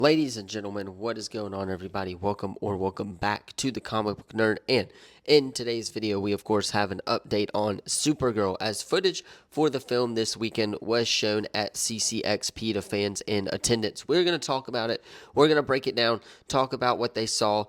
Ladies and gentlemen, what is going on, everybody? Welcome back to the Comic Book Nerd. And in today's video, we of course have an update on Supergirl, as footage for the film this weekend was shown at CCXP to fans in attendance. We're going to talk about it. We're going to break it down, talk about what they saw,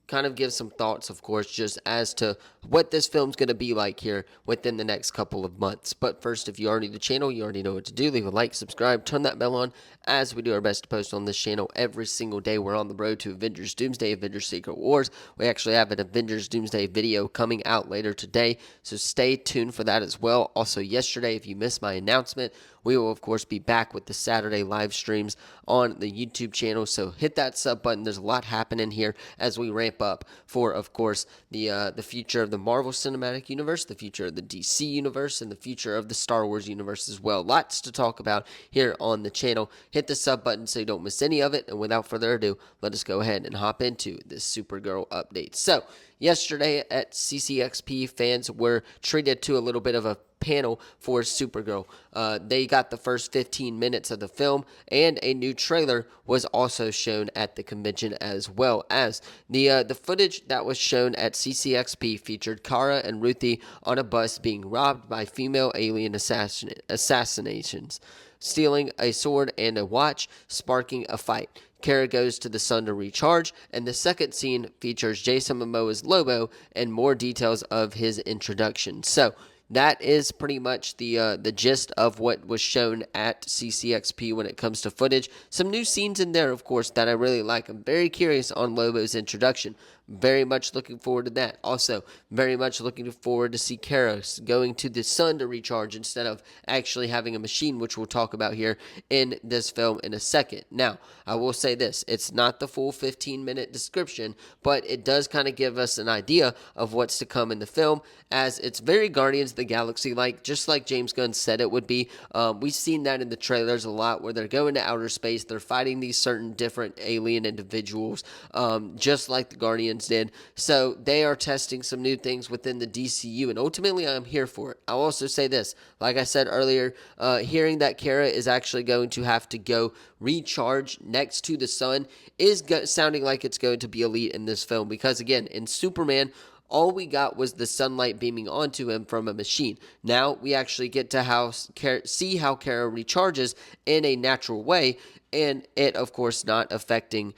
kind of give some thoughts, of course, just as to what this film's going to be like here within the next couple of months. But first, if you are new to the channel, you already know what to do. Leave a like, subscribe, turn that bell on, as we do our best to post on this channel every single day. We're on the road to Avengers Doomsday, Avengers Secret Wars. We actually have an Avengers Doomsday video coming out later today, so stay tuned for that as well. Also, yesterday, if you missed my announcement, we will, of course, be back with the Saturday live streams on the YouTube channel, so hit that sub button. There's a lot happening here as we ramp up for, of course, the future of the Marvel Cinematic Universe, the future of the DC Universe, and the future of the Star Wars Universe as well. Lots to talk about here on the channel. Hit the sub button so you don't miss any of it, and without further ado, let us go ahead and hop into this Supergirl update. So, yesterday at CCXP, fans were treated to a little bit of a panel for Supergirl. They got the first 15 minutes of the film, and a new trailer was also shown at the convention, as well as the footage that was shown at CCXP featured Kara and Ruthie on a bus being robbed by female alien assassinations, stealing a sword and a watch, sparking a fight. Kara goes to the sun to recharge, and the second scene features Jason Momoa's Lobo and more details of his introduction. So, that is pretty much the gist of what was shown at CCXP when it comes to footage. Some new scenes in there, of course, that I really like. I'm very curious on Lobo's introduction. Very much looking forward to that. Also, very much looking forward to see Kara going to the sun to recharge instead of actually having a machine, which we'll talk about here in this film in a second. Now, I will say this. It's not the full 15-minute description, but it does kind of give us an idea of what's to come in the film, as it's very Guardians of the Galaxy-like, just like James Gunn said it would be. We've seen that in the trailers a lot, where they're going to outer space, they're fighting these certain different alien individuals, just like the Guardians did. So they are testing some new things within the DCU, and ultimately I'm here for it. I'll also say this, like I said earlier, hearing that Kara is actually going to have to go recharge next to the sun is sounding like it's going to be elite in this film, because again, in Superman, all we got was the sunlight beaming onto him from a machine. Now we actually get to see how Kara recharges in a natural way, and it, of course, not affecting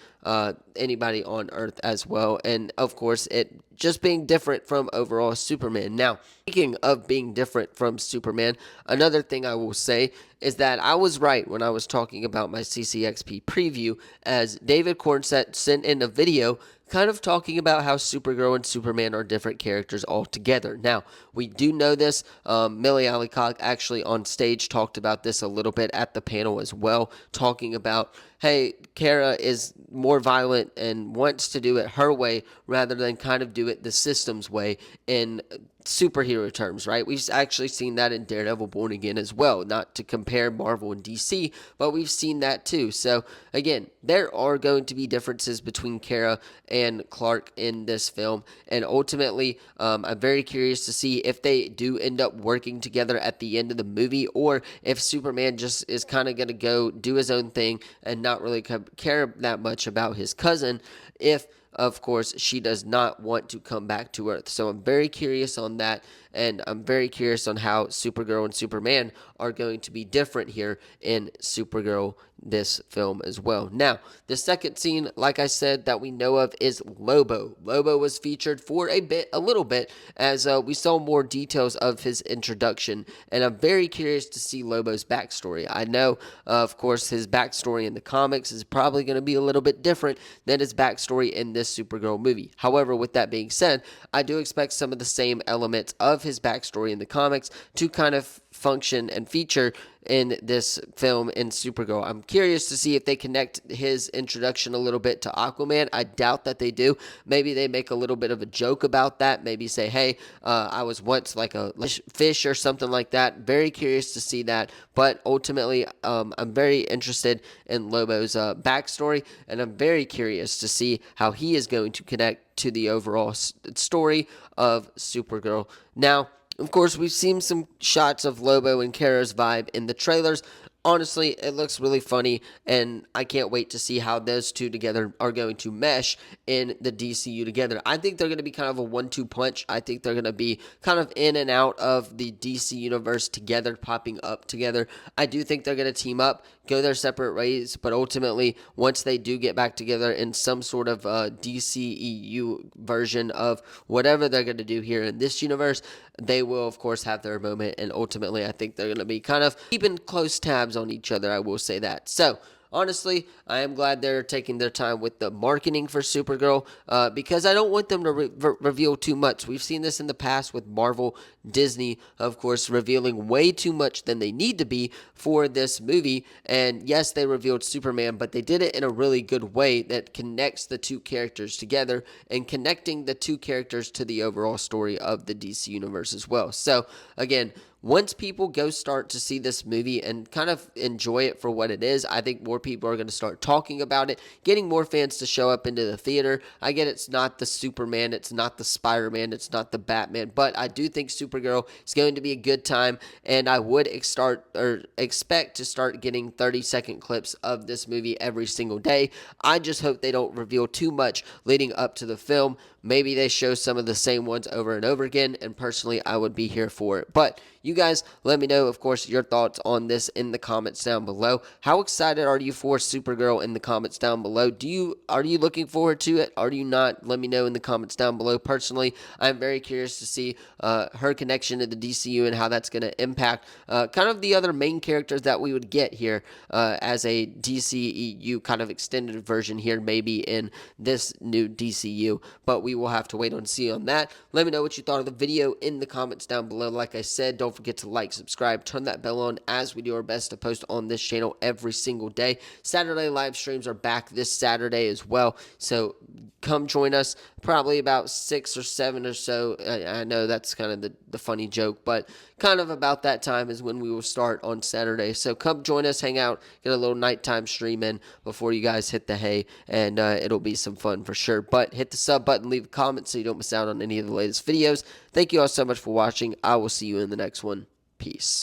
anybody on Earth as well. And, of course, it just being different from overall Superman. Now, speaking of being different from Superman, another thing I will say is that I was right when I was talking about my CCXP preview, as David Cornsett sent in a video kind of talking about how Supergirl and Superman are different characters altogether. Now, we do know this. Millie Allicock actually on stage talked about this a little bit at the panel as well, talking about, hey, Kara is more violent and wants to do it her way rather than kind of do it the system's way in superhero terms, right? We've actually seen that in Daredevil Born Again as well. Not to compare Marvel and DC, but we've seen that too. So again, there are going to be differences between Kara and Clark in this film, and ultimately I'm very curious to see if they do end up working together at the end of the movie, or if Superman just is kind of going to go do his own thing and not really care that much about his cousin, if of course she does not want to come back to Earth. So I'm very curious on that, and I'm very curious on how Supergirl and Superman are going to be different here in Supergirl this film as well. Now, the second scene, like I said, that we know of is Lobo. Lobo was featured for a little bit, as we saw more details of his introduction, and I'm very curious to see Lobo's backstory. I know, of course, his backstory in the comics is probably going to be a little bit different than his backstory in this Supergirl movie. However, with that being said, I do expect some of the same elements of his backstory in the comics to kind of function and feature in this film in Supergirl. I'm curious to see if they connect his introduction a little bit to Aquaman. I doubt that they do. Maybe they make a little bit of a joke about that. Maybe say, hey, I was once like a fish or something like that. Very curious to see that. But ultimately, I'm very interested in Lobo's backstory, and I'm very curious to see how he is going to connect to the overall story of Supergirl. Now, of course, we've seen some shots of Lobo and Kara's vibe in the trailers. honestly, it looks really funny, and I can't wait to see how those two together are going to mesh in the DCU together. I think they're going to be kind of a 1-2 punch. I think they're going to be kind of in and out of the DC universe together, popping up together. I do think they're going to team up, go their separate ways, but ultimately, once they do get back together in some sort of DCEU version of whatever they're going to do here in this universe, they will, of course, have their moment, and ultimately, I think they're going to be kind of keeping close tabs on each other. I will say that. So, honestly, I am glad they're taking their time with the marketing for Supergirl because I don't want them to reveal too much. We've seen this in the past with Marvel, Disney, of course, revealing way too much than they need to be for this movie. And yes, they revealed Superman, but they did it in a really good way that connects the two characters together and connecting the two characters to the overall story of the DC Universe as well. So, again, once people go start to see this movie and kind of enjoy it for what it is, I think more people are going to start talking about it, getting more fans to show up into the theater. I get it's not the Superman, it's not the Spider-Man, it's not the Batman, but I do think Supergirl is going to be a good time, and I would expect to start getting 30-second clips of this movie every single day. I just hope they don't reveal too much leading up to the film. Maybe they show some of the same ones over and over again, and personally, I would be here for it. But you guys, let me know, of course, your thoughts on this in the comments down below. How excited are you for Supergirl in the comments down below? Are you looking forward to it? Are you not? Let me know in the comments down below. Personally, I'm very curious to see her connection to the DCU and how that's going to impact kind of the other main characters that we would get here as a DCEU kind of extended version here, maybe in this new DCU. But we will have to wait and see on that. Let me know what you thought of the video in the comments down below. Like I said, don't forget to like, subscribe, turn that bell on as we do our best to post on this channel every single day. Saturday live streams are back this Saturday as well, so come join us probably about 6 or 7 or so. I know that's kind of the funny joke, but kind of about that time is when we will start on Saturday. So come join us, hang out, get a little nighttime stream in before you guys hit the hay, and it'll be some fun for sure. But hit the sub button, leave a comment so you don't miss out on any of the latest videos. Thank you all so much for watching. I will see you in the next one. Peace.